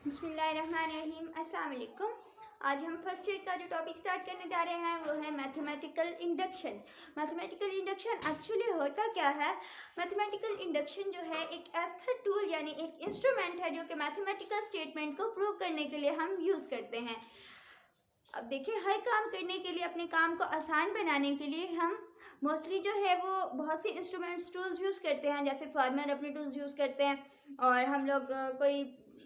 बिस्मिल्लाहिर्रहमानिर्रहीम। अस्सलाम वालेकुम। आज हम फर्स्ट ईयर का जो टॉपिक स्टार्ट करने जा रहे हैं वो है mathematical induction. Mathematical induction actually होता क्या है? मैथमेटिकल इंडक्शन जो है एक ऐसा टूल यानी एक इंस्ट्रूमेंट है जो कि मैथमेटिकल स्टेटमेंट को प्रूव करने के लिए हम यूज़ करते हैं। अब देखिए, हर काम करने के लिए, अपने काम को आसान बनाने के लिए हम मोस्टली जो है वो बहुत सी इंस्ट्रूमेंट्स टूल्स यूज़ करते हैं। जैसे फार्मर अपने टूल्स यूज़ करते हैं और हम लोग कोई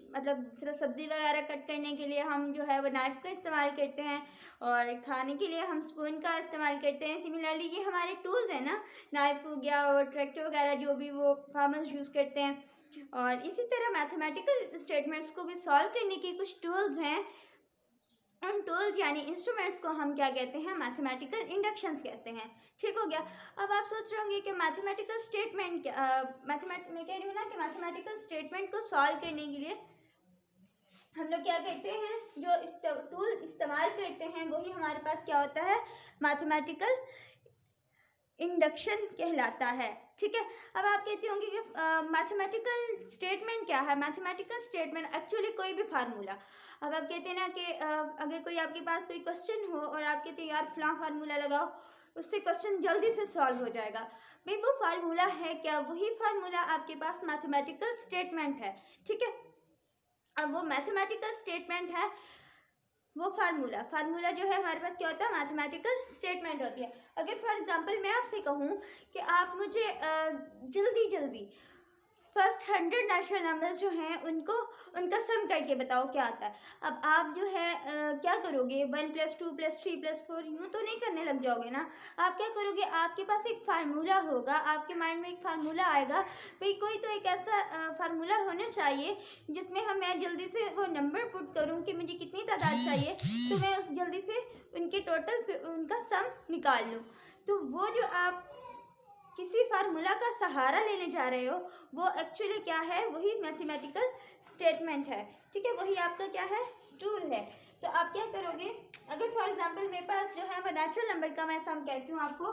मतलब सिर्फ सब्ज़ी वगैरह कट करने के लिए हम जो है वो नाइफ़ का इस्तेमाल करते हैं और खाने के लिए हम स्पून का इस्तेमाल करते हैं। सिमिलरली ये हमारे टूल्स हैं ना, नाइफ़ हो गया और ट्रैक्टर वगैरह जो भी वो फार्मर्स यूज़ करते हैं। और इसी तरह मैथमेटिकल स्टेटमेंट्स को भी सॉल्व करने के कुछ टूल्स हैं। उन टूल्स यानी इंस्ट्रूमेंट्स को हम क्या कहते हैं? मैथमेटिकल इंडक्शंस कहते हैं। ठीक हो गया। अब आप सोच रहे होंगे कि मैथमेटिकल स्टेटमेंट मैं कह रही हूँ ना कि मैथमेटिकल स्टेटमेंट को सॉल्व करने के लिए हम लोग क्या करते हैं, जो टूल इस्तेमाल करते हैं वही हमारे पास क्या होता है? मैथमेटिकल इंडक्शन कहलाता है। ठीक है। अब आप कहते होंगे कि मैथमेटिकल स्टेटमेंट क्या है? मैथमेटिकल स्टेटमेंट एक्चुअली कोई भी फार्मूला। अब आप कहते हैं ना कि अगर कोई आपके पास कोई क्वेश्चन हो और आप कहते हैं यार फलां फार्मूला लगाओ, उससे क्वेश्चन जल्दी से सॉल्व हो जाएगा। भाई वो फार्मूला है क्या? वही फार्मूला आपके पास मैथमेटिकल स्टेटमेंट है। ठीक है। अब वो मैथमेटिकल स्टेटमेंट है, वो फार्मूला जो है हमारे पास क्या होता है? मैथमेटिकल स्टेटमेंट होती है। अगर फॉर एग्जांपल मैं आपसे कहूँ कि आप मुझे जल्दी जल्दी फर्स्ट 100 नेचुरल नंबर्स जो हैं उनका सम करके बताओ क्या आता है। अब आप जो है क्या करोगे? 1 + 2 + 3 + 4 यूँ तो नहीं करने लग जाओगे ना। आप क्या करोगे? आपके पास एक फार्मूला होगा, आपके माइंड में एक फार्मूला आएगा। भाई कोई तो एक ऐसा फार्मूला होना चाहिए जिसमें मैं जल्दी से वो नंबर पुट करूँ कि मुझे कितनी तादाद चाहिए, तो मैं उस जल्दी से उनके टोटल उनका सम निकाल लूँ। तो वो जो आप किसी फार्मूला का सहारा लेने जा रहे हो वो एक्चुअली क्या है? वही मैथमेटिकल स्टेटमेंट है। ठीक है। वही आपका क्या है? टूल है। तो आप क्या करोगे? अगर फॉर एग्जांपल मेरे पास जो है वो नेचुरल नंबर का मैं सम कहती हूँ आपको,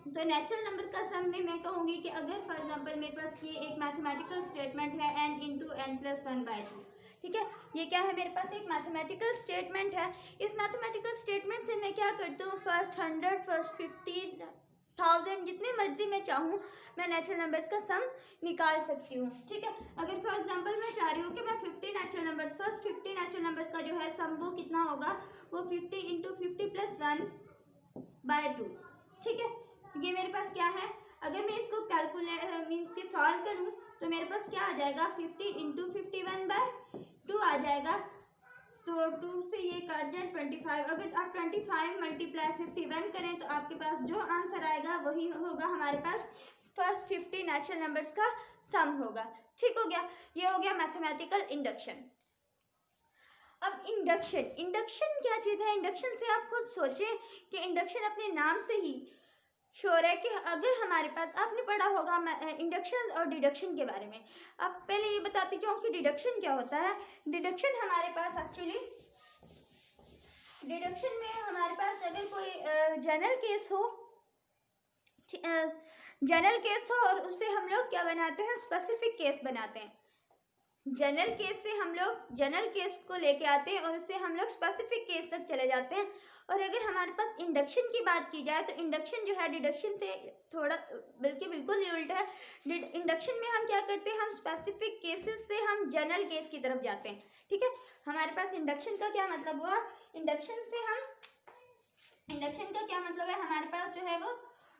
तो नेचुरल नंबर का सम में मैं कहूँगी कि अगर फॉर एग्जांपल मेरे पास ये एक मैथमेटिकल स्टेटमेंट है n × n+1/2। ठीक है। ये क्या है? मेरे पास एक मैथमेटिकल स्टेटमेंट है। इस मैथमेटिकल स्टेटमेंट से मैं क्या करती हूँ? फर्स्ट 100, फर्स्ट 50, 1000 जितनी मर्जी मैं चाहूँ मैं नेचुरल नंबर्स का सम निकाल सकती हूँ। ठीक है। अगर फॉर एग्जांपल मैं चाह रही हूँ कि मैं 50 natural numbers, first 50 natural numbers का जो है सम वो कितना होगा? वो 50 × 50 + 1/2। ठीक है। ये मेरे पास क्या है? अगर मैं इसको कैलकुलेट मीन्स के सॉल्व करूँ तो मेरे पास क्या आ जाएगा? 50 × 51/2 आ जाएगा। तो 2 से ये काट दें 25। अगर आप 25 × 51 करें तो आपके पास जो आंसर आएगा वही होगा हमारे पास फर्स्ट 50 नेचुरल नंबर्स का सम होगा। ठीक हो गया। ये हो गया मैथमेटिकल इंडक्शन। अब इंडक्शन क्या चीज़ है? इंडक्शन से आप खुद सोचें कि इंडक्शन अपने नाम से ही श्योर है कि अगर हमारे पास, आपने पढ़ा होगा इंडक्शन और डिडक्शन के बारे में। अब पहले ये बताती जाऊँ कि डिडक्शन क्या होता है। डिडक्शन हमारे पास एक्चुअली, डिडक्शन में हमारे पास अगर कोई जनरल केस हो, जनरल केस हो और उससे हम लोग क्या बनाते हैं? स्पेसिफिक केस बनाते हैं। जनरल केस से हम लोग जनरल केस को लेके आते हैं और उससे हम लोग स्पेसिफिक केस तक चले जाते हैं। और अगर हमारे पास इंडक्शन की बात की जाए तो इंडक्शन जो है डिडक्शन से थोड़ा बल्कि बिल्कुल ही उल्टा है। इंडक्शन में हम क्या करते हैं? हम स्पेसिफिक केसेस से हम जनरल केस की तरफ जाते हैं। ठीक है। हमारे पास इंडक्शन का क्या मतलब हुआ? इंडक्शन का क्या मतलब है? हमारे पास जो है वो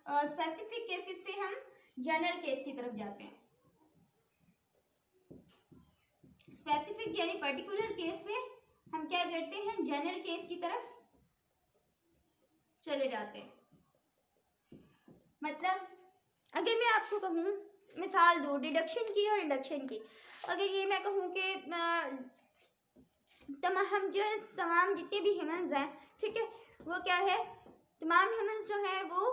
स्पेसिफिक केसेस से हम जनरल केस की तरफ जाते हैं। स्पेसिफिक यानी पर्टिकुलर केस से हम क्या करते हैं? जनरल केस की तरफ चले जाते हैं। मतलब अगर मैं आपको कहूँ, मिसाल दूँ डिडक्शन की और इंडक्शन की, अगर ये मैं कहूँ कि तमाम जितने भी ह्यूमंस हैं, ठीक है, वो क्या है? तमाम ह्यूमंस जो हैं वो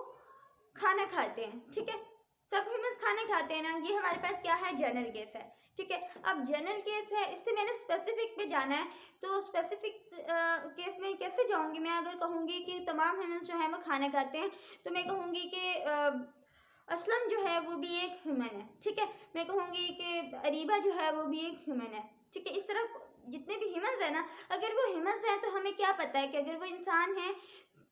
खाना खाते हैं। ठीक है। सब ह्यूमंस खाना खाते हैं ना। ये हमारे पास क्या है? जनरल केस है। ठीक है। अब जनरल केस है, इससे मैंने स्पेसिफिक पे जाना है, तो स्पेसिफिक केस में कैसे जाऊंगी? मैं अगर कहूँगी कि तमाम ह्यूमंस जो हैं वो खाना खाते हैं तो मैं कहूँगी कि असलम जो है वो भी एक ह्यूमन है, ठीक है। मैं कहूँगी कि अरीबा जो है वो भी एक ह्यूमन है, ठीक है। इस तरह जितने भी ह्यूमंस हैं ना, अगर वो ह्यूमंस हैं तो हमें क्या पता है कि अगर वो इंसान हैं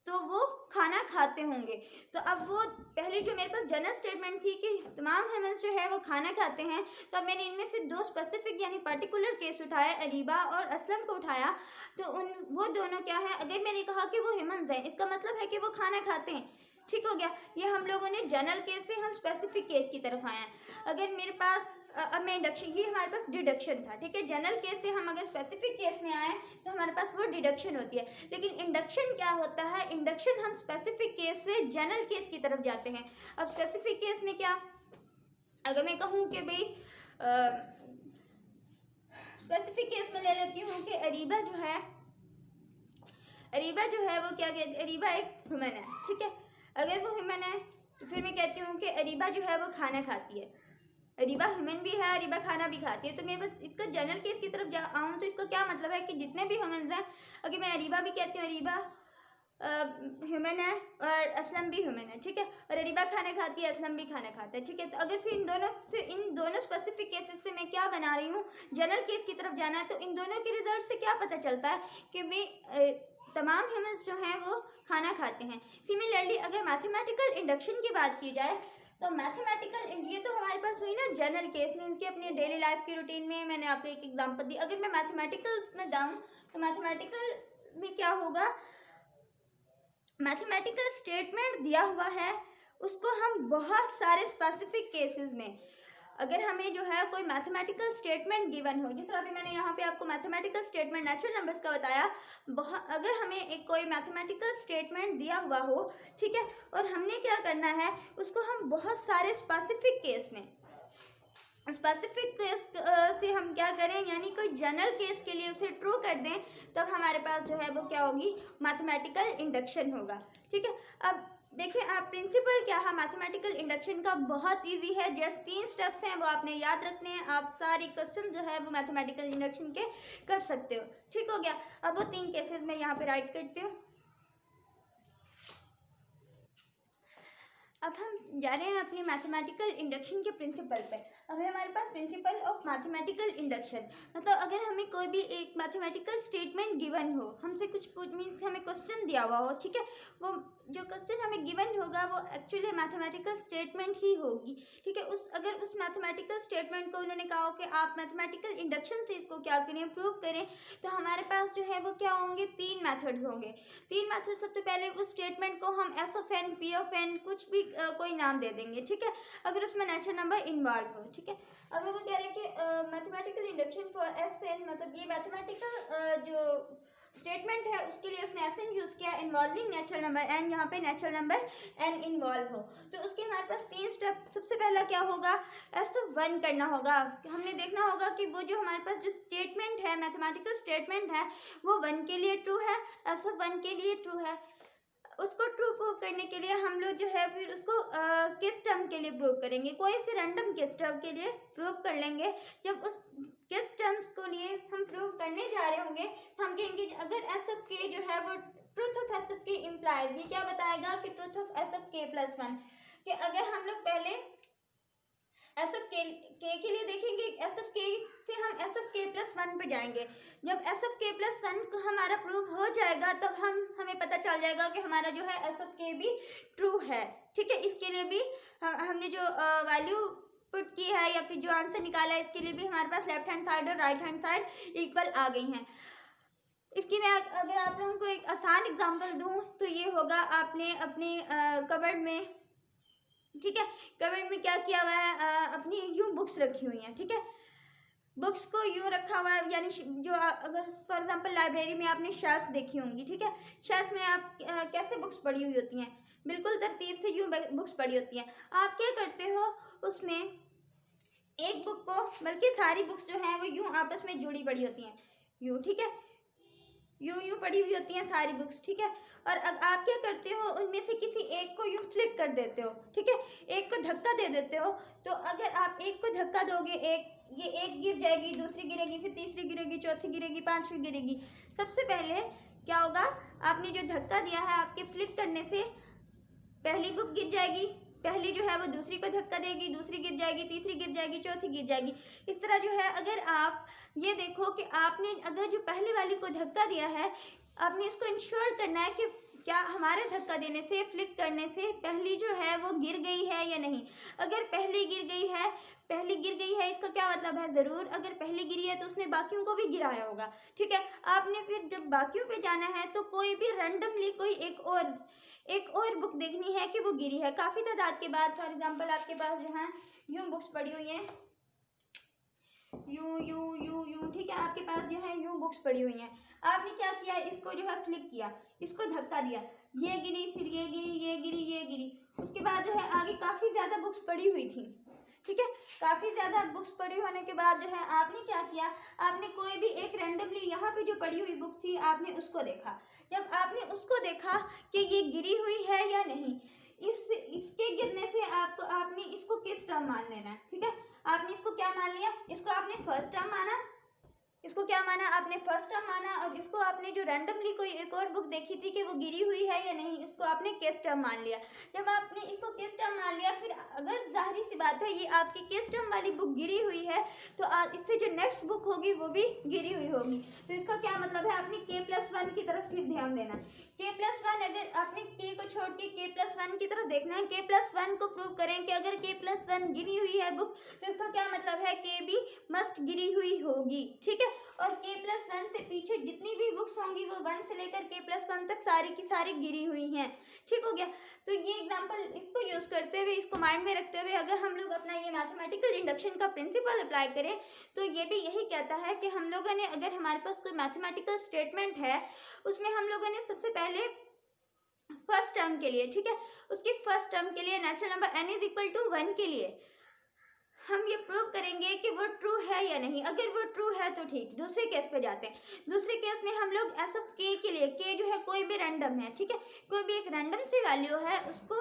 तो वो खाना खाते होंगे। तो अब वो पहले जो मेरे पास जनरल स्टेटमेंट थी कि तमाम ह्यूमंस जो है वो खाना खाते हैं, तो अब मैंने इनमें से दो स्पेसिफिक यानी पर्टिकुलर केस उठाए, अरीबा और असलम को उठाया। तो वो दोनों क्या है, अगर मैंने कहा कि वो ह्यूमंस हैं, इसका मतलब है कि वो खाना खाते हैं, ठीक हो गया। ये हम लोगों ने जनरल केस से हम स्पेसिफिक केस की तरफ आए हैं। अगर मेरे पास अब मैं इंडक्शन, ये हमारे पास डिडक्शन था, ठीक है। जनरल केस से हम अगर स्पेसिफिक केस में आए तो हमारे पास वो डिडक्शन होती है। लेकिन इंडक्शन क्या होता है, इंडक्शन हम स्पेसिफिक केस से जनरल केस की तरफ जाते हैं। अब स्पेसिफिक केस में क्या, अगर मैं कहूँ कि भाई स्पेसिफिक केस में ले लेती हूँ कि अरीबा जो है वो क्या कहते, अरीबा एक ह्यूमन है, ठीक है। अगर वो ह्यूमन है तो फिर मैं कहती हूँ कि अरीबा जो है वो खाना खाती है। अरीबा ह्यूमन भी है, अरीबा खाना भी खाती है। तो मैं बस इसका जनरल केस की तरफ जा आऊँ तो इसका क्या मतलब है कि जितने भी ह्यूमन हैं, अगर मैं अरीबा भी कहती हूँ, अरीबा ह्यूमन है और असलम भी ह्यूमन है, ठीक है। और अरीबा खाना खाती है, असलम भी खाना खाता है, ठीक है। तो अगर फिर इन दोनों स्पेसिफिक केसेस से मैं क्या बना रही हूँ, जनरल केस की तरफ जाना है, तो इन दोनों के रिजल्ट से क्या पता चलता है कि भाई तमाम ह्यूमंस जो हैं वो खाना खाते हैं। सिमिलरली अगर मैथमेटिकल इंडक्शन की बात की जाए तो मैथमेटिकल, ये तो हमारे पास हुई ना जनरल केस में, इनके अपने डेली लाइफ की रूटीन में मैंने आपको एक एग्जांपल दी। अगर मैं मैथमेटिकल में जाऊँ तो मैथमेटिकल में क्या होगा, मैथमेटिकल स्टेटमेंट दिया हुआ है, उसको हम बहुत सारे स्पेसिफिक केसेस में, अगर हमें जो है कोई मैथमेटिकल स्टेटमेंट गिवन हो, जिस तरह अभी मैंने यहाँ पे आपको मैथमेटिकल स्टेटमेंट नेचुरल नंबर्स का बताया, अगर हमें एक कोई मैथमेटिकल स्टेटमेंट दिया हुआ हो, ठीक है, और हमने क्या करना है, उसको हम बहुत सारे स्पेसिफिक केस में, स्पेसिफिक केस से हम क्या करें, यानी कोई जनरल केस के लिए उसे ट्रू कर दें, तब हमारे पास जो है वो क्या होगी, मैथमेटिकल इंडक्शन होगा, ठीक है। अब देखिए आप, प्रिंसिपल क्या है मैथमेटिकल इंडक्शन का, बहुत इजी है, जस्ट 3 स्टेप्स हैं, वो आपने याद रखने हैं। आप सारी क्वेश्चन जो है वो मैथमेटिकल इंडक्शन के कर सकते हो, ठीक हो गया। अब वो 3 केसेस मैं यहाँ पे राइट करती हूँ। अब हम जा रहे हैं अपनी मैथमेटिकल इंडक्शन के प्रिंसिपल पे। अब है हमारे पास प्रिंसिपल ऑफ मैथमेटिकल इंडक्शन, मतलब अगर हमें कोई भी एक मैथमेटिकल स्टेटमेंट गिवन हो, हमसे कुछ मीन्स हमें क्वेश्चन दिया हुआ हो, ठीक है, वो जो क्वेश्चन हमें गिवन होगा वो एक्चुअली मैथमेटिकल स्टेटमेंट ही होगी, ठीक है। अगर उस मैथमेटिकल स्टेटमेंट को उन्होंने कहा हो कि आप मैथमेटिकल इंडक्शन से इसको क्या करें, प्रूव करें, तो हमारे पास जो है वो क्या होंगे, 3 मेथड्स होंगे। 3 मेथड, सबसे पहले उस स्टेटमेंट को हम S of N, P of N, कुछ भी कोई नाम दे देंगे, ठीक है, अगर उसमें नेचुरल नंबर इन्वॉल्व हो, ठीक है। अब वो कह रहे हैं कि mathematical induction for S N, मतलब ये मैथमेटिकल जो स्टेटमेंट है उसके लिए उसने एस एन यूज़ किया, इन्वॉल्विंग नेचुरल नंबर एन, यहाँ पे नेचुरल नंबर एन इन्वॉल्व हो। तो उसके हमारे पास 3 स्टेप, सबसे पहला क्या होगा, एस ऑफ वन करना होगा। हमने देखना होगा कि वो जो हमारे पास जो स्टेटमेंट है, मैथमेटिकल स्टेटमेंट है, वो 1 के लिए ट्रू है, एस ऑफ 1 के लिए ट्रू है। उसको ट्रू प्रूव करने के लिए हम लोग जो है फिर उसको किस टर्म के लिए प्रूव करेंगे, कोई से रैंडम किस टर्म के लिए प्रूव कर लेंगे। जब उस किस टर्म्स को लिए हम प्रूव करने जा रहे होंगे तो हम कहेंगे अगर एस ऑफ के जो है वो ट्रूथ ऑफ एस ऑफ के इम्प्लाइज, ये क्या बताएगा कि ट्रूथ ऑफ एस ऑफ के प्लस 1, कि अगर हम लोग पहले एस ऑफ के लिए देखेंगे, एस ऑफ के से हम एस ऑफ के प्लस 1 पे जाएंगे। जब एस ऑफ के प्लस 1 हमारा प्रूव हो जाएगा तब हमें पता चल जाएगा कि हमारा जो है एस ऑफ के भी ट्रू है, ठीक है। इसके लिए भी हमने जो वैल्यू पुट की है या फिर जो आंसर निकाला है, इसके लिए भी हमारे पास लेफ्ट हैंड साइड और राइट हैंड साइड इक्वल आ गई हैं। इसकी मैं अगर आप लोगों को एक आसान एग्जांपल दूं तो ये होगा, आपने अपने कबर्ड में, ठीक है, कबर्ड में क्या किया हुआ है, अपनी यूं बुक्स रखी हुई हैं, ठीक है, बुक्स को यूं रखा हुआ है, यानी जो अगर फॉर एग्जांपल लाइब्रेरी में आपने शेल्फ देखी होंगी, ठीक है, शेल्फ में आप कैसे बुक्स पड़ी हुई होती हैं, बिल्कुल तरतीब से यूं बुक्स पड़ी होती हैं। आप क्या करते हो, उसमें एक बुक को, बल्कि सारी बुक्स जो हैं वो यूं आपस में जुड़ी पड़ी होती हैं, यूं, ठीक है, यूं पड़ी हुई होती हैं सारी बुक्स, ठीक है। और अब आप क्या करते हो, उनमें से किसी एक को यूं फ्लिप कर देते हो, ठीक है, एक को धक्का दे देते हो। तो अगर आप एक को धक्का दोगे, ये एक गिर जाएगी, दूसरी गिरेगी, फिर तीसरी गिरेगी, चौथी गिरेगी, पांचवी गिरेगी। सबसे पहले क्या होगा, आपने जो धक्का दिया है, आपके फ्लिप करने से पहली बुक गिर जाएगी, पहली जो है वो दूसरी को धक्का देगी, दूसरी गिर जाएगी, तीसरी गिर जाएगी, चौथी गिर जाएगी। इस तरह जो है अगर आप ये देखो कि आपने अगर जो पहले वाली को धक्का दिया है, आपने इसको इंश्योर करना है कि क्या हमारे धक्का देने से, फ्लिक करने से पहली जो है वो गिर गई है या नहीं। अगर पहली गिर गई है इसका क्या मतलब है, ज़रूर अगर पहली गिरी है तो उसने बाकियों को भी गिराया होगा, ठीक है। आपने फिर जब बाकियों पे जाना है तो कोई भी रैंडमली कोई एक और बुक देखनी है कि वो गिरी है काफ़ी तादाद के बाद। फॉर एग्जांपल आपके पास जो है यूँ बुक्स पड़ी हुई हैं, यूँ, ठीक है, आपके पास जो है यूँ बुक्स पड़ी हुई हैं। आपने क्या किया, इसको जो है फ्लिक किया, इसको धक्का दिया, ये गिरी, फिर ये गिरी, ये गिरी, ये गिरी। उसके बाद जो है आगे काफ़ी ज़्यादा बुक्स पड़ी हुई थी, ठीक है। काफ़ी ज़्यादा बुक्स पड़ी होने के बाद जो है आपने क्या किया, आपने कोई भी एक रैंडमली यहाँ पे जो पड़ी हुई बुक थी आपने उसको देखा। जब आपने उसको देखा कि ये गिरी हुई है या नहीं, इसके गिरने से आपने इसको किस टर्म मान लेना है, ठीक है। आपने इसको क्या मान लिया, इसको आपने फर्स्ट टर्म माना, इसको क्या माना, आपने फर्स्ट टर्म माना, और इसको आपने जो रैंडमली कोई एक और बुक देखी थी कि वो गिरी हुई है या नहीं, इसको आपने केस टर्म मान लिया। जब आपने इसको केस टर्म मान लिया, फिर अगर जाहिर सी बात है ये आपकी केस टर्म वाली बुक गिरी हुई है तो इससे जो नेक्स्ट बुक होगी वो भी गिरी हुई होगी। तो इसका क्या मतलब है, आपने k+1 की तरफ फिर ध्यान देना। k+1 अगर आपने k को छोड़ के k+1 की तरफ देखना है, k+1 को प्रूव करें कि अगर k+1 गिरी हुई है बुक तो इसका क्या मतलब है, k भी मस्ट गिरी हुई होगी, ठीक है। और k+1 से पीछे जितनी भी बुक्स होंगी वो 1 से लेकर k+1 तक सारी की सारी गिरी हुई हैं, ठीक हो गया। तो ये एग्जांपल इसको यूज़ करते हुए, इसको माइंड में रखते हुए अगर हम लोग अपना ये मैथमेटिकल इंडक्शन का प्रिंसिपल अप्लाई करें तो ये भी यही कहता है कि हम लोगों ने, अगर हमारे पास कोई मैथमेटिकल स्टेटमेंट है उसमें हम लोगों ने सबसे पहले फर्स्ट टर्म के लिए, ठीक है, उसकी फर्स्ट टर्म के लिए नेचुरल नंबर n=1 के लिए हम ये प्रूव करेंगे कि वो ट्रू है या नहीं। अगर वो ट्रू है तो ठीक। दूसरे केस पे जाते हैं। दूसरे केस में हम लोग एस ऑफ के के लिए, के जो है कोई भी रैंडम है, ठीक है, कोई भी एक रैंडम सी वैल्यू है, उसको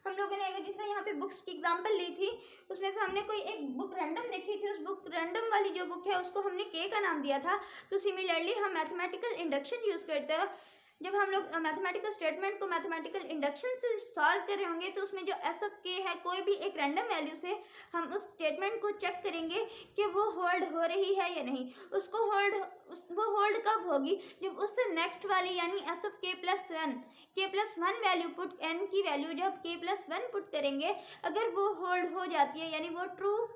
हम लोगों ने अगर जिस तरह यहाँ पे बुक्स की एग्जांपल ली थी उसमें से हमने कोई एक बुक रैंडम देखी थी, उस बुक रैंडम वाली जो बुक है उसको हमने के का नाम दिया था। तो सिमिलरली हम मैथमेटिकल इंडक्शन यूज़ करते हैं, जब हम लोग मैथमेटिकल स्टेटमेंट को मैथमेटिकल इंडक्शन से सॉल्व कर रहे होंगे तो उसमें जो एस ऑफ के है कोई भी एक रैंडम वैल्यू से हम उस स्टेटमेंट को चेक करेंगे कि वो होल्ड हो रही है या नहीं। वो होल्ड कब होगी, जब उससे नेक्स्ट वाली यानी S of k+1 value put, n की वैल्यू जब k+1 पुट करेंगे अगर वो होल्ड हो जाती है यानी वो ट्रू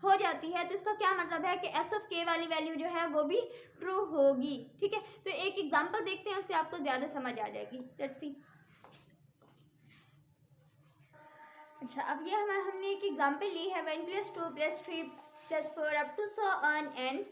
हो जाती है तो इसका क्या मतलब है कि एस ऑफ के वाली वैल्यू जो है वो भी ट्रू होगी, ठीक है। तो एक एग्जांपल देखते हैं, उससे आपको ज़्यादा समझ आ जाएगी। Let's see. अच्छा, अब ये हमने एक एग्जांपल ली है 1 + 2 + 3 + 4 up to so on n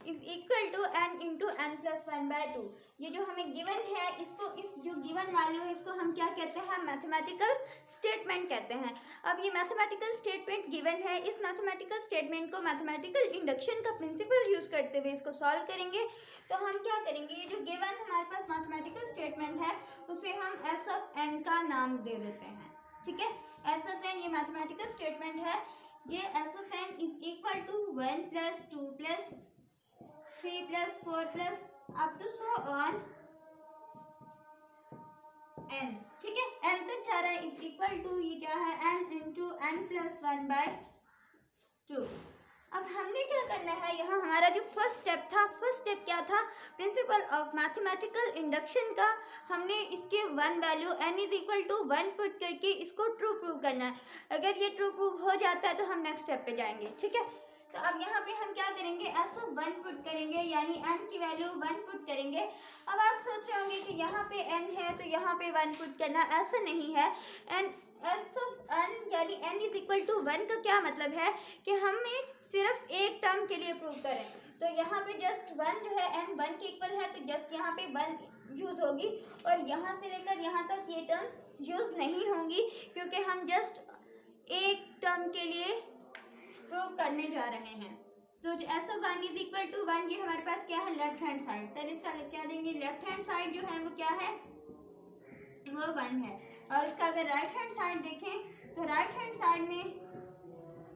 is equal to n into n+1/2। ये जो हमें गिवन है इसको, इस जो गिवन वैल्यू है इसको हम क्या कहते हैं, मैथमेटिकल स्टेटमेंट कहते हैं। अब ये मैथमेटिकल स्टेटमेंट गिवन है, इस मैथमेटिकल स्टेटमेंट को मैथमेटिकल इंडक्शन का प्रिंसिपल यूज़ करते हुए इसको सॉल्व करेंगे। तो हम क्या करेंगे, ये जो गिवन हमारे पास मैथमेटिकल स्टेटमेंट है उसे हम एस ऑफ एन का नाम दे देते हैं, ठीक है। एस ऑफ एन ये मैथमेटिकल स्टेटमेंट है, ये S of N is equal to 1 + 2 + 3 + 4 + up to so on n, ठीक है, n तक जा रहा है, इज इक्वल टू ये क्या है n इंटू n+1/2। अब हमने क्या करना है, यहाँ हमारा जो फर्स्ट स्टेप क्या था, प्रिंसिपल ऑफ मैथमेटिकल इंडक्शन का, हमने इसके one value n is equal to 1 put करके इसको ट्रू प्रूव करना है। अगर ये ट्रू प्रूव हो जाता है तो हम नेक्स्ट स्टेप पे जाएंगे, ठीक है। तो अब यहाँ पे हम क्या करेंगे, एस ऑफ 1 पुट करेंगे यानी n की वैल्यू 1 पुट करेंगे। अब आप सोच रहे होंगे कि यहाँ पे n है तो यहाँ पे 1 पुट करना, ऐसा नहीं है। एंड एस ऑफ n यानी n इज इक्वल टू 1 का क्या मतलब है कि हमें सिर्फ एक टर्म के लिए प्रूव करें। तो यहाँ पे जस्ट 1 जो है n 1 के इक्वल है तो जस्ट यहाँ पे 1 यूज़ होगी और यहाँ से लेकर यहाँ तक ये टर्म यूज़ नहीं होंगी क्योंकि हम जस्ट एक टर्म के लिए प्रूव करने जा रहे हैं। तो S of 1 is equal to 1 ये हमारे पास क्या है, लेफ्ट हैंड साइड। पहले इसका क्या देंगे, लेफ्ट हैंड साइड जो है वो क्या है, वो 1 है। और इसका अगर राइट हैंड साइड देखें तो राइट हैंड साइड में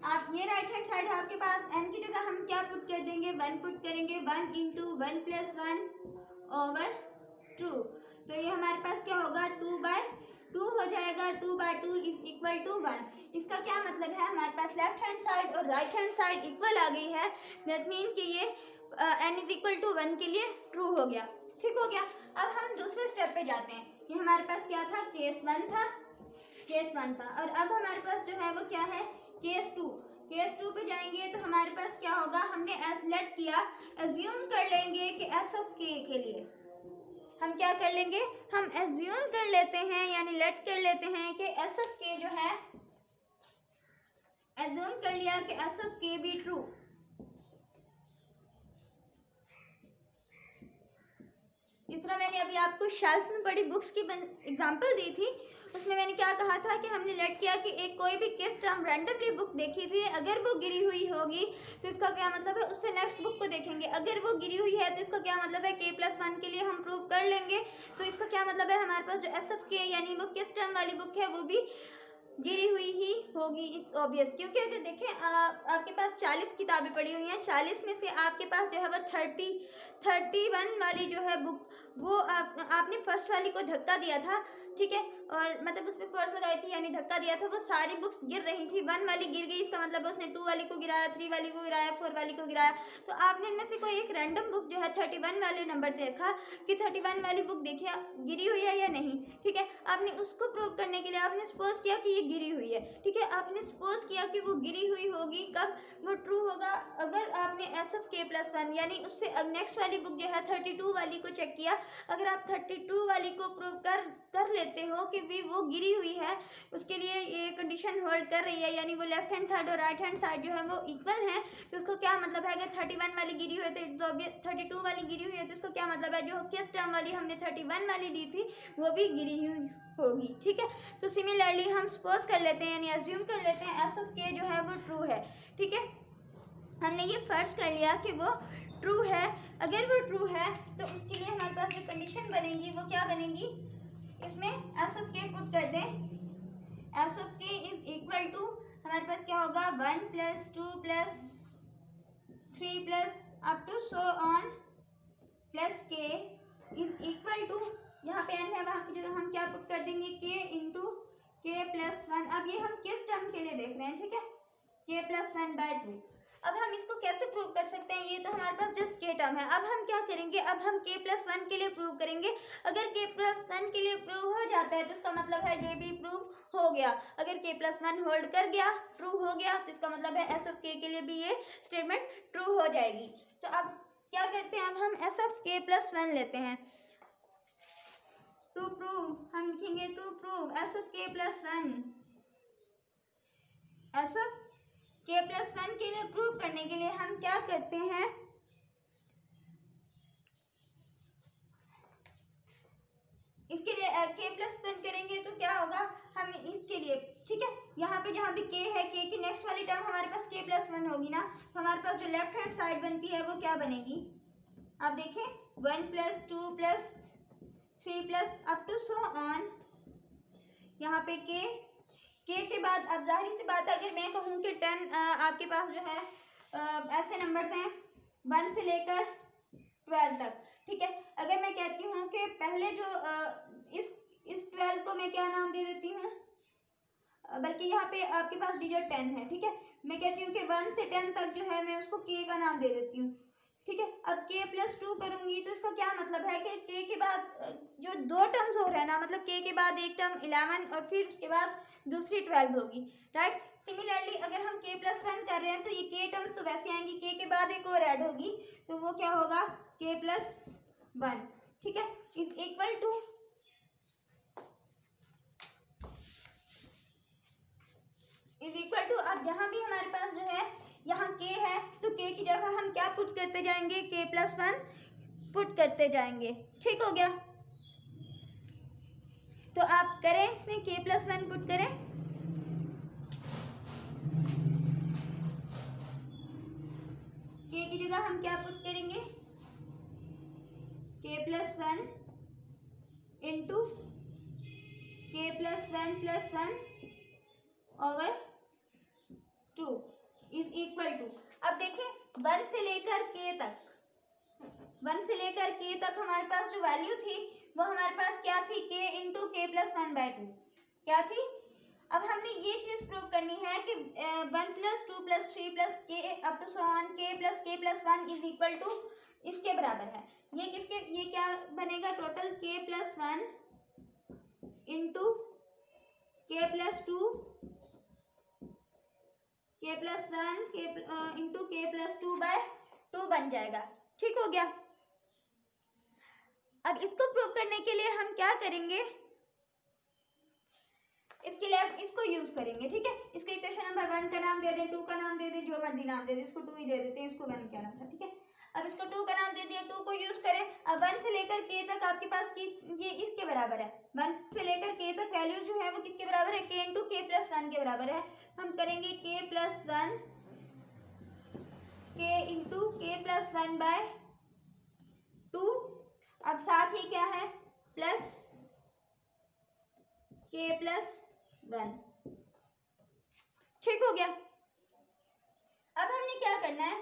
आप ये राइट हैंड साइड आपके पास n की जगह हम क्या पुट कर देंगे, 1 पुट करेंगे, 1 इंटू 1 + 1/2। तो ये हमारे पास क्या होगा 2/2 2 हो जाएगा, 2/2 इज इक्वल टू 1। इसका क्या मतलब है, हमारे पास लेफ्ट हैंड साइड और राइट हैंड साइड इक्वल आ गई है। दैट मीन कि ये n इज इक्वल टू 1 के लिए ट्रू हो गया। ठीक हो गया। अब हम दूसरे स्टेप पे जाते हैं। ये हमारे पास क्या था, केस 1 था, केस 1 था। और अब हमारे पास जो है वो क्या है, केस 2। केस 2 पे जाएंगे तो हमारे पास क्या होगा, हमने लेट किया, एज्यूम कर लेंगे कि एस ऑफ के लिए हम क्या कर लेंगे, हम एज्यूम कर लेते हैं यानी लेट कर लेते हैं कि एस ऑफ के जो है, एज्यूम कर लिया कि एस ऑफ के भी ट्रू। जिस तरह मैंने अभी आपको शेल्फ में पड़ी बुक्स की एग्जांपल दी थी, उसमें मैंने क्या कहा था कि हमने लेट किया कि एक कोई भी किस टर्म रैंडमली बुक देखी थी, अगर वो गिरी हुई होगी तो इसका क्या मतलब है, उससे नेक्स्ट बुक को देखेंगे, अगर वो गिरी हुई है तो इसका क्या मतलब है, k+1 के लिए हम प्रूव कर लेंगे। तो इसका क्या मतलब है, हमारे पास जो एस ऑफ के यानी वो किस टर्म वाली बुक है वो भी गिरी हुई ही होगी, इट्स ऑब्वियस। क्योंकि अगर देखें आपके पास 40 किताबें पड़ी हुई हैं, 40 में से आपके पास जो है वो 31 वाली जो है बुक, वो आपने फर्स्ट वाली को धक्का दिया था, ठीक है, और मतलब उस पर फोर्स लगाई थी यानी धक्का दिया था, वो सारी बुक्स गिर रही थी, 1 वाली गिर गई, इसका मतलब उसने 2 वाली को गिराया, 3 वाली को गिराया, 4 वाली को गिराया। तो आपने इनमें से कोई एक रैंडम बुक जो है 31 वाले नंबर देखा कि 31 वाली बुक देखिए गिरी हुई है या नहीं, ठीक है। आपने उसको प्रूव करने के लिए आपने सपोज किया कि ये गिरी हुई है, ठीक है, आपने सपोज किया कि वो गिरी हुई होगी, कब वो ट्रू होगा, अगर आपने एस ऑफ k+1 यानी उससे अब नेक्स्ट वाली बुक जो है 32 वाली को चेक किया। अगर आप 32 वाली को प्रूव कर लेते हो कि भी वो गिरी हुई है, उसके लिए ये कंडीशन होल्ड कर रही है, यानी वो लेफ्ट हैंड साइड और राइट हैंड साइड जो है वो इक्वल है, तो उसको क्या मतलब है, अगर 31 वाली गिरी हुई है तो 32 वाली गिरी हुई है, तो उसको क्या मतलब है, जो किस टर्म वाली हमने 31 वाली ली थी वो भी गिरी हुई होगी, ठीक है। तो सिमिलरली हम सपोज कर लेते हैं यानी अज्यूम कर लेते हैं एस ऑफ के जो है वो ट्रू है, ठीक है। हमने ये फर्ज कर लिया कि वो ट्रू है। अगर वो ट्रू है तो उसके लिए हमारे पास जो कंडीशन बनेगी वो क्या बनेगी, इसमें एस ऑफ के पुट कर दें, एस ऑफ के इज इक्वल टू हमारे पास क्या होगा, 1 + 2 + 3 + up to so on plus K is equal to, यहाँ पे n है वहाँ की जगह हम क्या पुट कर देंगे, k × k+1। अब ये हम किस टर्म के लिए देख रहे हैं, ठीक है, k+1/2। अब हम इसको कैसे प्रूव कर सकते हैं, ये तो हमारे पास जस्ट k टर्म है। अब हम क्या करेंगे, अब हम k+1 के लिए प्रूव करेंगे। अगर k+1 के लिए प्रूव हो जाता है तो इसका मतलब है ये भी प्रूव हो गया। अगर k+1 होल्ड कर गया, ट्रू हो गया, तो इसका मतलब है एस ऑफ के लिए भी ये स्टेटमेंट ट्रू हो जाएगी। तो अब क्या करते हैं, अब हम एस ऑफ k+1 लेते हैं। टू प्रूव हम लिखेंगे to prove S of k+1, S of k+1 के लिए प्रूव करने के लिए हम क्या करते हैं, इसके लिए k+1 करेंगे तो क्या होगा, हम इसके लिए, ठीक है, यहाँ पे जहाँ भी k है, k की नेक्स्ट वाली टर्म हमारे पास k+1 होगी ना, तो हमारे पास जो लेफ्ट हैंड साइड बनती है वो क्या बनेगी, आप देखें 1 + 2 + 3 + अप टू सो ऑन। यहाँ पे k के बाद अब जाहिर सी बात है, अगर मैं कहूँ कि 10 आपके पास जो है ऐसे नंबर्स हैं 1 से लेकर 12 तक, ठीक है। अगर मैं कहती हूँ कि पहले जो इस 12 को मैं क्या नाम दे देती हूँ, बल्कि यहाँ पे आपके पास डिजिट 10 है, ठीक है, मैं कहती हूँ कि 1 से 10 तक जो है मैं उसको k का नाम दे देती हूँ, ठीक है। अब k+2 करूँगी तो इसका क्या मतलब है कि k के बाद जो 2 टर्म्स हो रहे हैं ना, मतलब k के बाद एक टर्म 11 और फिर उसके बाद दूसरी 12 होगी, राइट। सिमिलरली अगर हम k+1 कर रहे हैं तो ये k टर्म्स तो वैसे आएंगी, k के बाद एक और ऐड होगी, तो वो क्या होगा, k+1, ठीक है, इज इक्वल टू अब यहाँ भी हमारे पास जो है यहाँ k है, तो k की जगह हम क्या पुट करते जाएंगे, k+1 पुट करते जाएंगे, ठीक हो गया। तो आप करें इसमें k+1 पुट करें, k की जगह हम क्या पुट करेंगे, k+1 into k+1 over 2 is equal to, अब देखें 1 से लेकर k तक, 1 से लेकर k तक हमारे पास जो वैल्यू थी वो हमारे पास क्या थी, k इंटू के प्लस 1/2 क्या थी। अब हमने ये चीज प्रूव करनी है कि 1 plus 2 plus 3 plus K up to so on k plus 1 is equal to इसके बराबर है। ये क्या बनेगा, total k plus 1 into K plus 2 K plus 1 into K plus 2/2 बन जाएगा। ठीक हो गया। अब इसको प्रूव करने के लिए हम क्या करेंगे, इसके लिए इसको यूज करेंगे। ठीक है, इसको इक्वेशन नंबर 1 का नाम दे दें, 2 का नाम दे दें, जो मर्जी नाम दे दें, इसको 2 ही दे देते हैं, इसको 1 क्या नाम था। ठीक है, अब इसको 2 का नाम दे दिया, 2 को यूज करें। अब 1 से लेकर k तक आपके पास की ये इसके बराबर है, 1 से लेकर k तक वैल्यू जो है वो किसके बराबर है, k इंटू के प्लस 1 के बराबर है। हम करेंगे k plus 1 k into K plus 1/2। अब साथ ही क्या है, प्लस k प्लस 1। ठीक हो गया। अब हमने क्या करना है,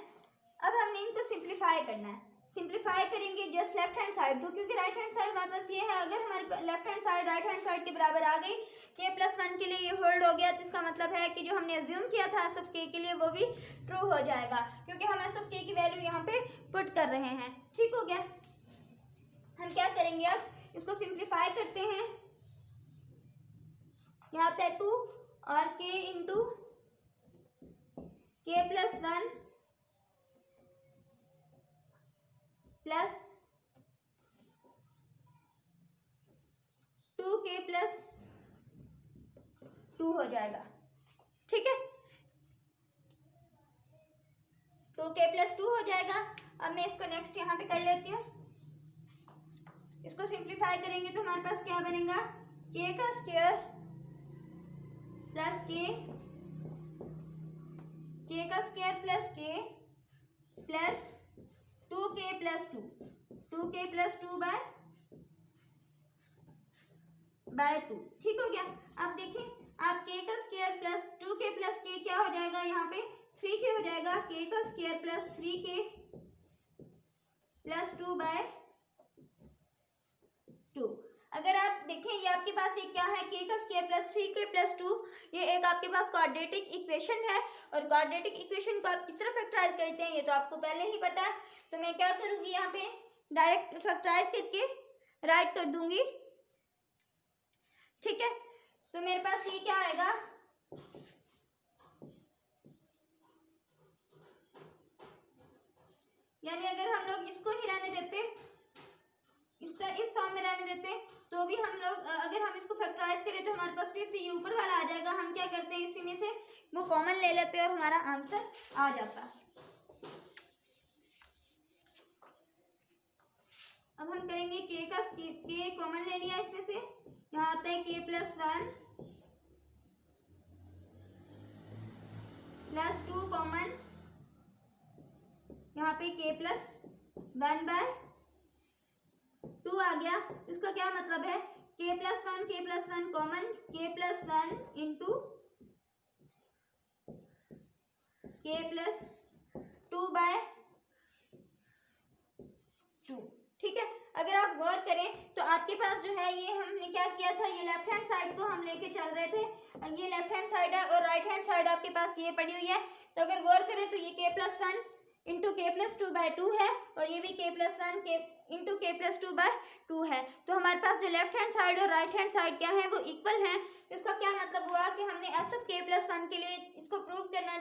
अब हमने इनको सिंप्लीफाई करना है। सिंप्लीफाई करेंगे जस्ट लेफ्ट हैंड साइड को, क्योंकि राइट हैंड साइड हमारे पास ये है। अगर हमारे left hand side right hand side के बराबर आ गई, k प्लस 1 के लिए ये होल्ड हो गया, तो इसका मतलब है कि जो हमने अज्यूम किया था एस ऑफ k के लिए वो भी ट्रू हो जाएगा, क्योंकि हम एस ऑफ k की वैल्यू यहाँ पे पुट कर रहे हैं। ठीक हो गया। हम क्या करेंगे, अब इसको सिंप्लीफाई करते हैं। यहाँ पे 2 और k into K plus 1 plus 2k plus 2 हो जाएगा। ठीक है, 2k प्लस 2 हो जाएगा। अब मैं इसको नेक्स्ट यहाँ पे कर लेती हूँ। इसको सिंप्लीफाई करेंगे तो हमारे पास क्या बनेगा, k का स्क्वायर प्लस k का square plus k plus 2k plus 2, 2k plus 2/2। ठीक हो गया। अब देखिए, आप k का square plus 2k plus k क्या हो जाएगा, यहाँ पे 3k हो जाएगा। k का स्क्वायर प्लस 3k प्लस 2/2। अगर आप देखें, ये आपके पास ये क्या है, k का स्क्वायर प्लस 3k प्लस 2, ये एक आपके पास क्वाड्रेटिक इक्वेशन है। और क्वाड्रेटिक इक्वेशन को आप किस तरह फैक्टराइज करते हैं ये तो आपको पहले ही पता है। तो मैं क्या करूँगी, यहाँ पे डायरेक्ट फैक्टराइज करके राइट कर दूंगी। ठीक है, तो मेरे पास ये क्या आएगा, यानी अगर हम लोग इसको ही रहने देते, इस फॉर्म में रहने देते, तो भी हम लोग अगर हम इसको फैक्टराइज करें तो हमारे पास फिर से ये ऊपर वाला आ जाएगा। हम क्या करते हैं, इसी में से वो कॉमन ले लेते हैं और हमारा आंसर आ जाता है। अब हम करेंगे k कॉमन ले लिया इसमें से, यहाँ आता है k प्लस 1 प्लस 2 कॉमन, यहाँ पे k प्लस 1/2 आ गया। इसका क्या मतलब है, k plus 1 common, k plus 1 into k plus 2/2। ठीक है, अगर आप गौर करें तो आपके पास जो है, ये हमने क्या किया था, ये लेफ्ट हैंड साइड को हम लेके चल रहे थे। ये लेफ्ट हैंड साइड है और राइट हैंड साइड आपके पास ये पड़ी हुई है। तो अगर गौर करें तो ये k plus 1 into K plus 2/2 है और ये भी k plus 1 into K plus 2/2 है। तो हमारे पास जो लेफ्ट हैंड साइड और राइट हैंड साइड क्या है, वो इक्वल है। इसका क्या मतलब हुआ कि हमने एस ऑफ k प्लस 1 के लिए इसको प्रूव करना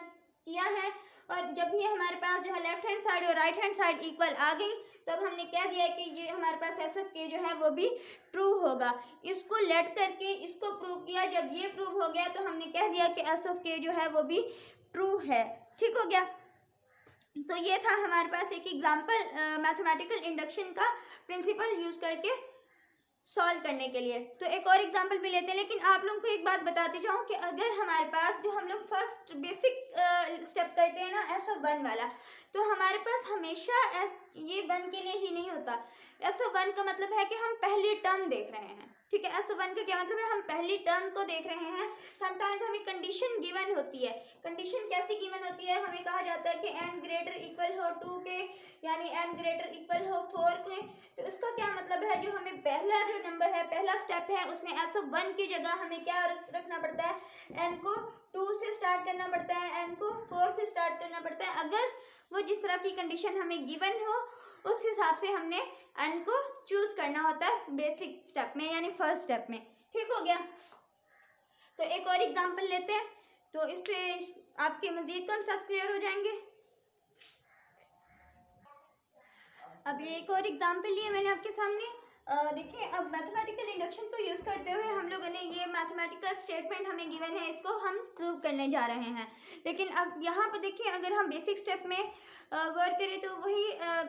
किया है। और जब भी हमारे पास जो है लेफ्ट हैंड साइड और राइट हैंड साइड इक्वल आ गई, तब हमने कह दिया कि ये हमारे पास एस ऑफ k जो है वो भी ट्रू होगा। इसको लेट करके इसको प्रूव किया, जब ये प्रूव हो गया तो हमने कह दिया कि एस ऑफ k जो है वो भी ट्रू है। ठीक हो गया। तो ये था हमारे पास एक एग्जाम्पल मैथमेटिकल इंडक्शन का प्रिंसिपल यूज करके सॉल्व करने के लिए। तो एक और एग्जांपल भी लेते हैं, लेकिन आप लोगों को एक बात बताती जाऊँ कि अगर हमारे पास जो हम लोग फर्स्ट बेसिक स्टेप करते हैं ना एस ऑफ 1 वाला, तो हमारे पास हमेशा ये 1 के लिए ही नहीं होता। ऐसा 1 का मतलब है कि हम पहली टर्म देख रहे हैं, ठीक है। ऐसा 1 का क्या मतलब है, हम पहली टर्म को देख रहे हैं। समटाइम्स हमें कंडीशन गिवन होती है। कंडीशन कैसी गिवन होती है, हमें कहा जाता है कि n ग्रेटर इक्वल हो 2 के, यानी n ग्रेटर इक्वल हो 4 के। तो इसका क्या मतलब है, जो हमें पहला जो नंबर है, पहला स्टेप है, उसमें ऐसा 1 की जगह हमें क्या रखना पड़ता है, n को 2 से स्टार्ट करना पड़ता है, n को 4 से स्टार्ट करना पड़ता है। अगर वो जिस तरह की कंडीशन हमें गिवन हो, उस हिसाब से हमने n को चूज करना होता है बेसिक स्टेप में, यानी फर्स्ट स्टेप में। ठीक हो गया। तो एक और एग्जांपल लेते हैं, तो इससे आपके मजीद कॉन्सेप्ट क्लियर हो जाएंगे। अब ये एक और एग्जांपल लिए मैंने आपके सामने। देखिए, अब मैथमेटिकल इंडक्शन को यूज़ करते हुए हम लोगों ने ये मैथमेटिकल स्टेटमेंट हमें गिवन है, इसको हम प्रूव करने जा रहे हैं। लेकिन अब यहाँ पर देखिए, अगर हम बेसिक स्टेप में गौर करें तो वही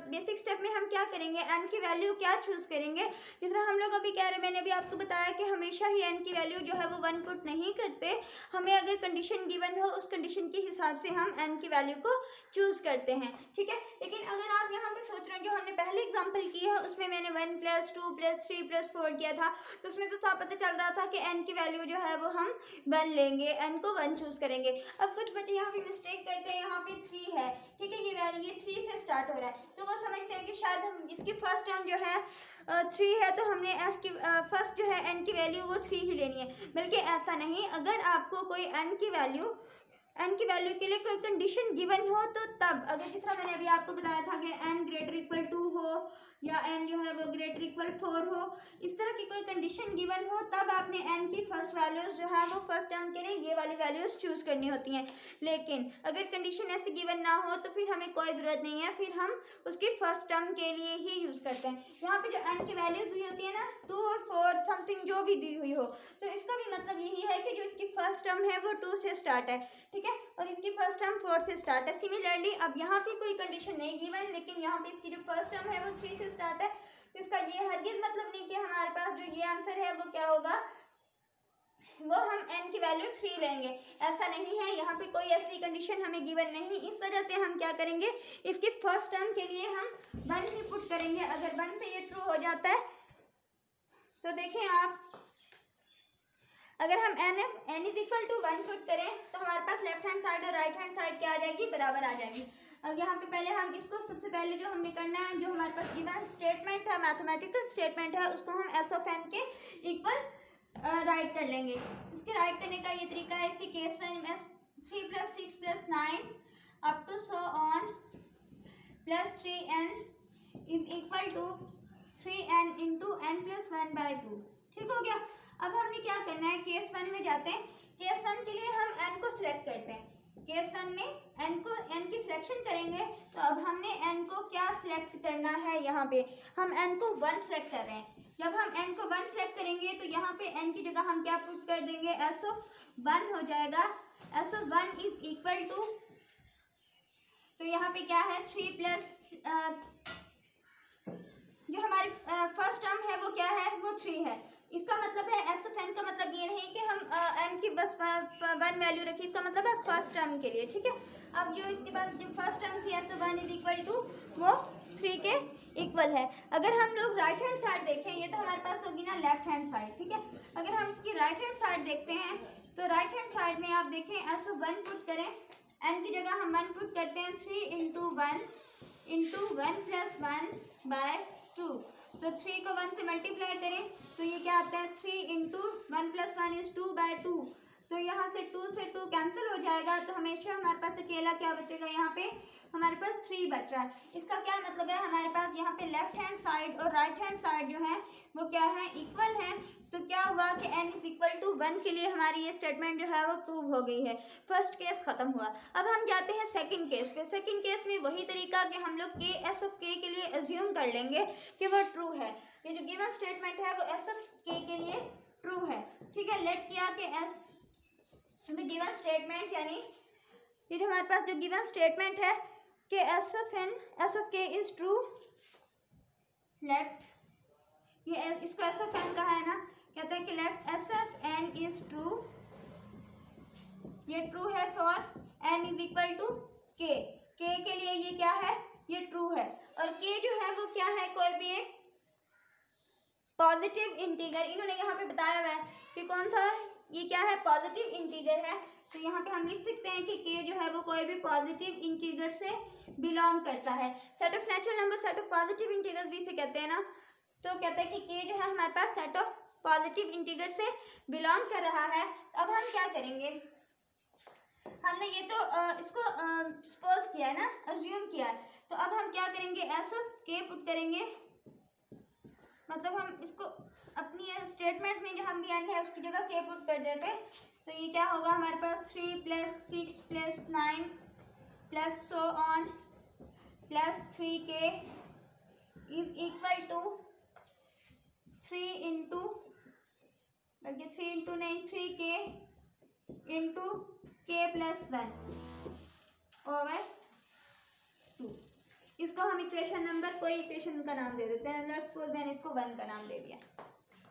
बेसिक स्टेप में हम क्या करेंगे, n की वैल्यू क्या चूज़ करेंगे। जिस तरह हम लोग अभी कह रहे हैं, मैंने अभी आपको बताया कि हमेशा ही n की वैल्यू जो है वो 1 पुट नहीं करते। हमें अगर कंडीशन गिवन हो, उस कंडीशन के हिसाब से हम n की वैल्यू को चूज़ करते हैं, ठीक है। लेकिन अगर आप यहाँ पे सोच रहे हैं, जो हमने पहले एग्जाम्पल की है उसमें मैंने 1 + 2 + 3 + 4 किया था, तो उसमें तो साफ पता चल रहा था कि n की वैल्यू जो है वो हम 1 लेंगे, n को 1 चूज़ करेंगे। अब कुछ बच्चे यहाँ पे मिस्टेक करते हैं, यहाँ पे 3 है, ठीक है, ये 3 से स्टार्ट हो रहा है, तो वो समझते हैं कि शायद हम इसकी फर्स्ट टर्म जो है 3 है, तो हमने एस की फर्स्ट जो है n की वैल्यू वो 3 ही लेनी है। बल्कि ऐसा नहीं, अगर आपको कोई n की वैल्यू के लिए कोई कंडीशन गिवन हो, तो तब अगर जिस तरह मैंने अभी आपको बताया था कि n ग्रेटर इक्वल 2 हो या n जो है वो ग्रेटर इक्वल 4 हो, इस तरह की कोई कंडीशन गिवन हो, तब आपने n की फर्स्ट वैल्यूज जो है वो फर्स्ट टर्म के लिए ये वाली वैल्यूज चूज करनी होती हैं। लेकिन अगर कंडीशन ऐसे गिवन ना हो तो फिर हमें कोई ज़रूरत नहीं है, फिर हम उसकी फर्स्ट टर्म के लिए ही यूज़ करते हैं। यहाँ पे जो n की वैल्यूज दी होती है ना, 2 और 4 समथिंग जो भी दी हुई हो, तो इसका भी मतलब यही है कि जो इसकी फर्स्ट टर्म है वो 2 से स्टार्ट है, ठीक है, और इसकी फर्स्ट टर्म 4 से स्टार्ट है। सिमिलरली अब यहाँ पे कोई कंडीशन नहीं गिवन, लेकिन यहाँ पे इसकी जो फर्स्ट टर्म है वो 3 से स्टार्ट है, तो इसका ये हरगिज मतलब नहीं कि हमारे पास जो ये आंसर है वो क्या होगा, वो हम n की वैल्यू 3 लेंगे। ऐसा नहीं है, यहाँ पे कोई ऐसी कंडीशन हमें गिवन नहीं। इस वजह से हम क्या करेंगे, इसकी फर्स्ट टर्म के लिए हम 1 ही पुट करेंगे। अगर 1 से ये ट्रू हो जाता है तो देखें आप, अगर हम n is equal to 1 put करें तो हमारे पास लेफ्ट हैंड साइड और राइट हैंड साइड क्या आ जाएगी, बराबर आ जाएगी। अब यहाँ पे पहले हम इसको सबसे पहले जो हमने करना है, जो हमारे पास गिवन स्टेटमेंट है, मैथमेटिकल स्टेटमेंट है, उसको हम एस ऑफ n के इक्वल राइट कर लेंगे। उसके राइट करने का ये तरीका है कि केस में 3 + 6 + 9 up to so on plus 3n is equal to 3n into n + 1/2। ठीक हो गया। अब हमने क्या करना है, केस 1 में जाते हैं। केस 1 के लिए हम n को सिलेक्ट करते हैं। केस 1 में n की सिलेक्शन करेंगे, तो अब हमने n को क्या सिलेक्ट करना है, यहाँ पे हम n को 1 सिलेक्ट कर रहे हैं। जब हम n को 1 सिलेक्ट करेंगे तो यहाँ पे n की जगह हम क्या पुट कर देंगे, s ऑफ 1 हो जाएगा। s of 1 is equal to, तो यहाँ पे क्या है 3 प्लस जो हमारी फर्स्ट टर्म है वो क्या है, वो 3 है। इसका मतलब है एस ऑफ एन का मतलब ये नहीं कि हम एन की बस 1 वैल्यू रखी, इसका मतलब है फर्स्ट टर्म के लिए, ठीक है। अब जो इसके बाद जो फर्स्ट टर्म थी S of 1 is equal to वो 3 के इक्वल है। अगर हम लोग राइट हैंड साइड देखें, ये तो हमारे पास होगी ना लेफ्ट हैंड साइड, ठीक है। अगर हम इसकी राइट हैंड साइड देखते हैं तो राइट हैंड साइड में आप देखें एस ऑफ 1 पुट करें, एन की जगह हम 1 पुट करते हैं, 3 इंटू 1 + 1/2। तो 3 को 1 से मल्टीप्लाई करें तो ये क्या आता है, 3 इंटू 1 + 1 इज 2/2। तो यहाँ से 2 से 2 कैंसिल हो जाएगा, तो हमेशा हमारे पास अकेला क्या बचेगा, यहाँ पे हमारे पास 3 बच रहा है। इसका क्या मतलब है, हमारे पास यहाँ पे लेफ्ट हैंड साइड और राइट हैंड साइड जो है वो क्या है, इक्वल है। तो क्या हुआ कि n इज इक्वल टू 1 के लिए हमारी ये स्टेटमेंट जो है वो प्रूव हो गई है। फर्स्ट केस खत्म हुआ। अब हम जाते हैं सेकंड केस पे। सेकंड केस में वही तरीका कि हम लोग k s ऑफ k के लिए एज्यूम कर लेंगे कि वो ट्रू है। ये जो गिवन स्टेटमेंट है वो s ऑफ k के लिए ट्रू है, ठीक है। लेट किया कि s द गिवन स्टेटमेंट, यानी ये जो हमारे पास जो गिवन स्टेटमेंट है कि s of k is true. Let ये इसको s ऑफ n कहा है ना, कहते हैं कि let s of n is true, ये ट्रू है for n is equal to k। के के लिए ये क्या है, ये ट्रू है। और के जो है वो क्या है, कोई भी एक पॉजिटिव इंटीजर, इन्होंने यहाँ पे बताया हुआ है कि कौन सा, ये क्या है, पॉजिटिव इंटीजर है। तो यहाँ पे हम लिख सकते हैं कि के जो है वो कोई भी पॉजिटिव इंटीजर से बिलोंग करता है। Set of natural number set of positive integers भी इसे कहते हैं ना। तो कहते हैं कि के जो है हमारे पास सेट ऑफ पॉजिटिव इंटीजर से बिलोंग कर रहा है। अब हम क्या करेंगे, हमने ये तो इसको सपोज किया है ना, अज्यूम किया है। तो अब हम क्या करेंगे, एस ऑफ के पुट करेंगे, मतलब हम इसको अपनी स्टेटमेंट में जो हम भी एन है उसकी जगह के पुट कर देते हैं। तो ये क्या होगा हमारे पास 3 + 6 + 9 + so on + 3k is equal to 3 into, बल्कि 3 इंटू नहीं 3k इंटू k + 1 ओवर 2। इसको हम इक्वेशन नंबर, कोई इक्वेशन का नाम दे देते हैं। लेट्स सपोज मैंने इसको 1 का नाम दे दिया,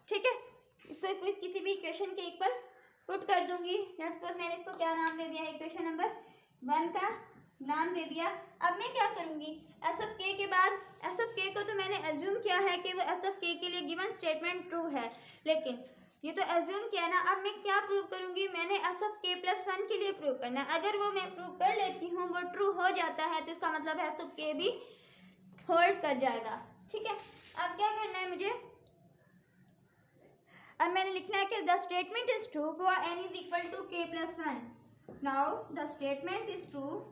ठीक है। इसको किसी भी इक्वेशन के इक्वल पुट कर दूंगी। लेट्स सपोज मैंने इसको क्या नाम दे दिया है, इक्वेशन नंबर 1 का नाम दे दिया। अब मैं क्या करूंगी, एस ऑफ के के बाद, एस ऑफ के को तो मैंने एज्यूम किया है कि वो एस ऑफ के के लिए गिवन स्टेटमेंट ट्रू है, लेकिन ये तो एज्यूम किया ना। अब मैं क्या प्रूव करूंगी, मैंने एस ऑफ के + 1 के लिए प्रूव करना है। अगर वो मैं प्रूव कर लेती हूँ, वो ट्रू हो जाता है, तो इसका मतलब है तो के भी होल्ड कर जाएगा, ठीक है। अब क्या करना है मुझे, अब मैंने लिखना है कि the statement is true for n is equal to k + 1। Now the statement is true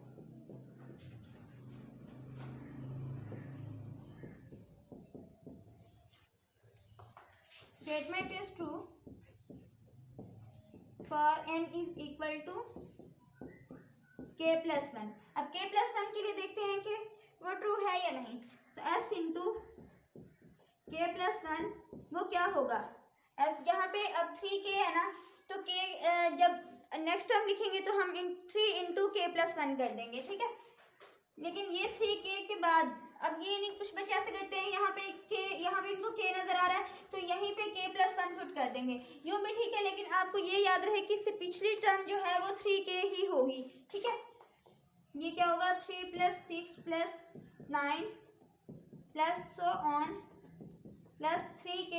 for n is equal to k + 1। अब k + 1 के लिए देखते हैं कि वो ट्रू है या नहीं। तो s इंटू k + 1 वो क्या होगा, s यहाँ पे अब 3k है ना, तो k जब नेक्स्ट टर्म लिखेंगे तो हम 3 इंटू k + 1 कर देंगे, ठीक है। लेकिन ये 3k के बाद अब ये नहीं, कुछ बच्चे ऐसे करते हैं, यहाँ पे k, यहाँ पे इनको k नजर आ रहा है तो यहीं पे k + 1 पुट कर देंगे, यूँ भी ठीक है। लेकिन आपको ये याद रहे कि इससे पिछली टर्म जो है वो 3k ही होगी, ठीक है। ये क्या होगा, 3 + 6 + 9 + so on + 3k।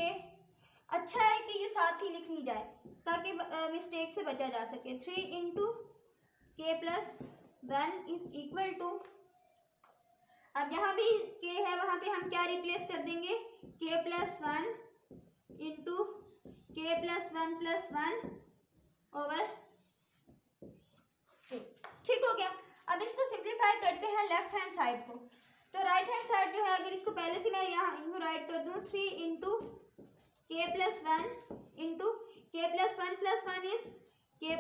अच्छा है कि ये साथ ही लिख ली जाए ताकि मिस्टेक से बचा जा सके। 3 into k + 1 is equal to, अब यहाँ भी k है, वहाँ पे हम क्या रिप्लेस कर देंगे, k + 1 इंटू k + 1 + 1 ओवर 2, ठीक हो गया। अब इसको सिंप्लीफाई करते हैं लेफ्ट हैंड साइड को। तो राइट हैंड साइड जो है, अगर इसको पहले से मैं यहाँ इनको राइट कर दूँ, 3 into k + 1 into k + 1 + 1 is k +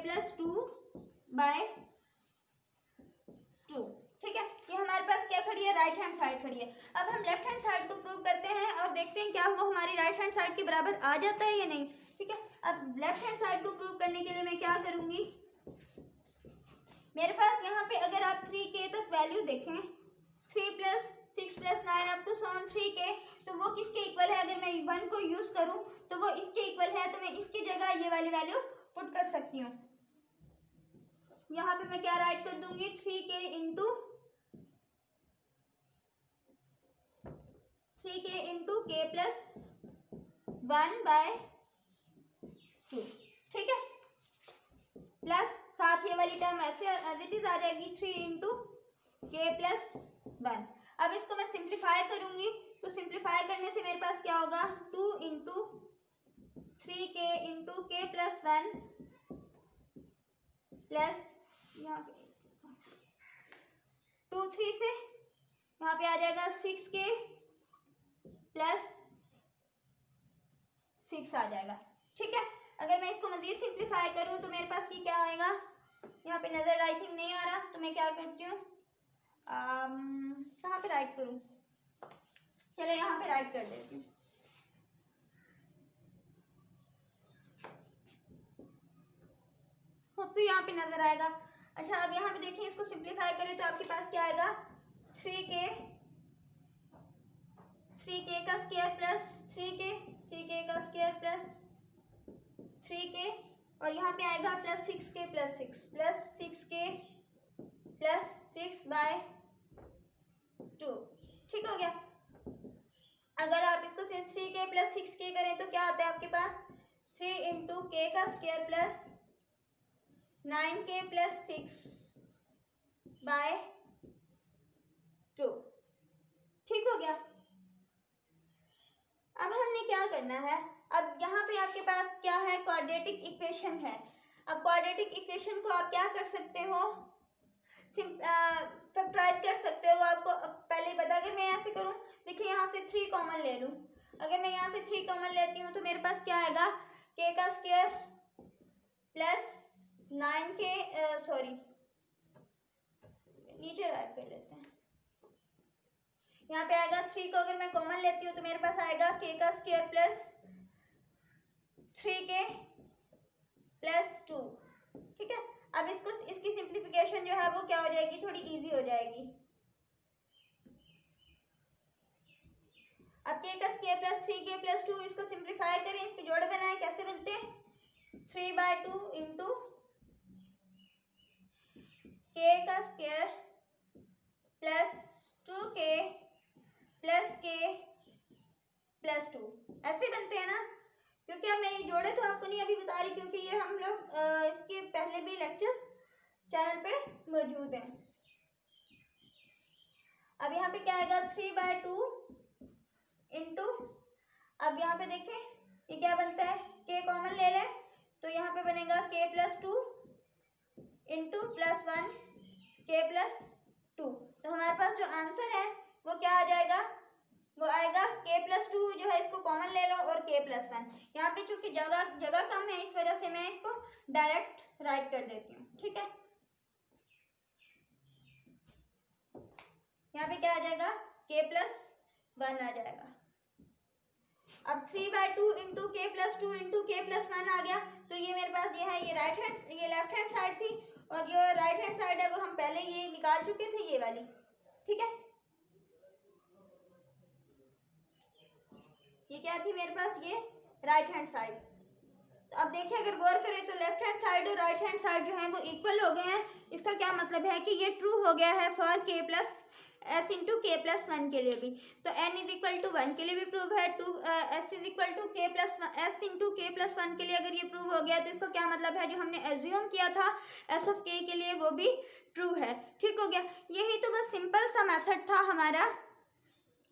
2/2, ठीक है। ये हमारे पास क्या खड़ी है, राइट हैंड साइड खड़ी है। अब हम लेफ्ट हैंड साइड को प्रूव करते हैं और देखते हैं क्या वो हमारी राइट हैंड साइड के बराबर आ जाता है या नहीं, ठीक है। अब लेफ्ट हैंड साइड को प्रूव करने के लिए मैं क्या करूंगी, मेरे पास यहाँ पे अगर आप 3k तक वैल्यू देखें, 3 + 6 + 9 up to so on 3k, तो वो किसके इक्वल है, अगर मैं 1 को यूज करूं तो वो इसके इक्वल है। तो मैं इसकी जगह ये वाली वैल्यू पुट कर सकती हूँ। यहाँ पे मैं क्या राइट कर दूंगी, 3k इंटू k + 1/2, ठीक है। प्लस साथ ये वाली टर्म ऐसे एज इट इज आ जाएगी, 3 इंटू k + 1। अब इसको मैं सिंप्लीफाई करूंगी, तो सिंप्लीफाई करने से मेरे पास क्या होगा, 2 into 3k into k + 1 plus यहाँ पे 2 3 से यहाँ पे आ जाएगा 6k + 6 आ जाएगा, ठीक है। अगर मैं इसको मजीद सिंप्लीफाई करूँ तो मेरे पास ये क्या आएगा, यहाँ पे नजर आई थिंक नहीं आ रहा, तो मैं क्या करती हूँ, कहाँ पे राइट करूँ, चलो यहाँ पे राइट कर देती हूँ। तो यहाँ पे नजर आएगा। अच्छा, अब यहाँ पे देखिए, इसको सिंप्लीफाई करें तो आपके पास क्या आएगा, 3k का स्क्वायर प्लस 3k का स्क्वायर प्लस 3k, और यहाँ पे आएगा +6k + 6 +6k + 6/2 2। ठीक हो गया। अगर आप इसको 3k प्लस 6k करें तो क्या आता है आपके पास 3 इंटू के का square plus 9k plus 6 bye 2। ठीक हो गया। अब हमने क्या करना है, अब यहाँ पे आपके पास क्या है, क्वाड्रेटिक इक्वेशन है। अब क्वाड्रेटिक इक्वेशन को आप क्या कर सकते हो, फैक्टराइज कर सकते हो। आपको पहले ही पता, अगर मैं ऐसे करूँ, देखिए यहाँ से 3 कॉमन ले लूँ। अगर मैं यहाँ से 3 कॉमन लेती हूँ तो मेरे पास क्या आएगा, k का स्क्वायर प्लस 9k, सॉरी नीचे राइट कर लेते हैं। यहाँ पे आएगा 3 को अगर मैं कॉमन लेती हूँ तो मेरे पास आएगा k का स्क्वायर प्लस 3k प्लस 2। ठीक है। अब इसको, इसकी सिंप्लीफिकेशन जो है वो क्या हो जाएगी, थोड़ी इजी हो जाएगी। अब k का स्क्वायर प्लस 3k प्लस 2, इसको सिंप्लीफाई करें, इसके जोड़े बनाएं, कैसे बनते हैं 3/2 इंटू k का square plus 2k plus k plus 2, ऐसे बनते हैं ना। क्योंकि अब मैं ये जोड़े तो आपको नहीं अभी बता रही, क्योंकि ये हम लोग इसके पहले भी लेक्चर चैनल पे मौजूद हैं। अब यहाँ पे क्या आएगा 3/2 इंटू, अब यहाँ पे देखें ये क्या बनता है, k कॉमन ले लें तो यहाँ पे बनेगा k plus 2 into plus 1 k plus 2। तो हमारे पास जो आंसर है वो क्या आ जाएगा, वो आएगा k प्लस 2 जो है, इसको कॉमन ले लो, और k प्लस 1। यहाँ पे चूंकि जगह कम है, इस वजह से मैं इसको डायरेक्ट राइट कर देती हूँ। ठीक है। यहाँ पे क्या आ जाएगा, k प्लस 1 आ जाएगा। अब 3/2 into K plus 2 into K plus 1 आ गया। तो ये मेरे पास ये है, ये लेफ्ट हैंड साइड थी, और ये राइट हैंड साइड है वो हम पहले ये निकाल चुके थे, ये वाली। ठीक है। ये क्या थी मेरे पास, ये राइट हैंड साइड। तो अब देखिए, अगर गौर करें तो लेफ्ट हैंड साइड और राइट हैंड साइड जो है वो इक्वल हो गए हैं। इसका क्या मतलब है कि ये ट्रू हो गया है for k plus s into K plus 1 के लिए भी। तो n इज इक्वल टू 1 के लिए भी प्रूव है, s is equal to k plus s into K plus 1 के लिए अगर ये प्रूव हो गया तो इसका क्या मतलब है, जो हमने एज्यूम किया था s ऑफ k के लिए वो भी ट्रू है। ठीक हो गया। यही तो बस सिंपल सा मेथड था हमारा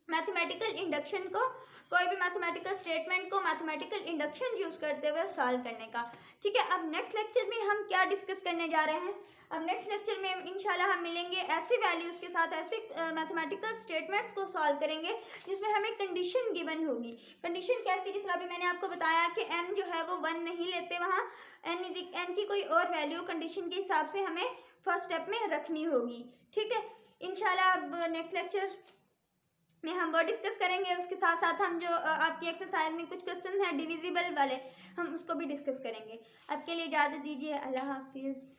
मैथमेटिकल इंडक्शन को, कोई भी मैथमेटिकल स्टेटमेंट को मैथमेटिकल इंडक्शन यूज करते हुए सॉल्व करने का। ठीक है। अब नेक्स्ट लेक्चर में हम क्या डिस्कस करने जा रहे हैं, अब नेक्स्ट लेक्चर में इंशाल्लाह हम मिलेंगे ऐसी वैल्यूज़ के साथ, ऐसे मैथमेटिकल स्टेटमेंट्स को सॉल्व करेंगे जिसमें हमें कंडीशन गिवन होगी। कंडीशन कैसी, जिस तरह अभी मैंने आपको बताया कि n जो है वो 1 नहीं लेते, वहाँ n की कोई और वैल्यू कंडीशन के हिसाब से हमें फर्स्ट स्टेप में रखनी होगी। ठीक है। इंशाल्लाह अब नेक्स्ट लेक्चर में हम वो डिस्कस करेंगे। उसके साथ साथ हम जो आपकी एक्सरसाइज में कुछ क्वेश्चन हैं डिविजिबल वाले, हम उसको भी डिस्कस करेंगे। अब के लिए इजाज़त दीजिए। अल्लाह हाफिज़।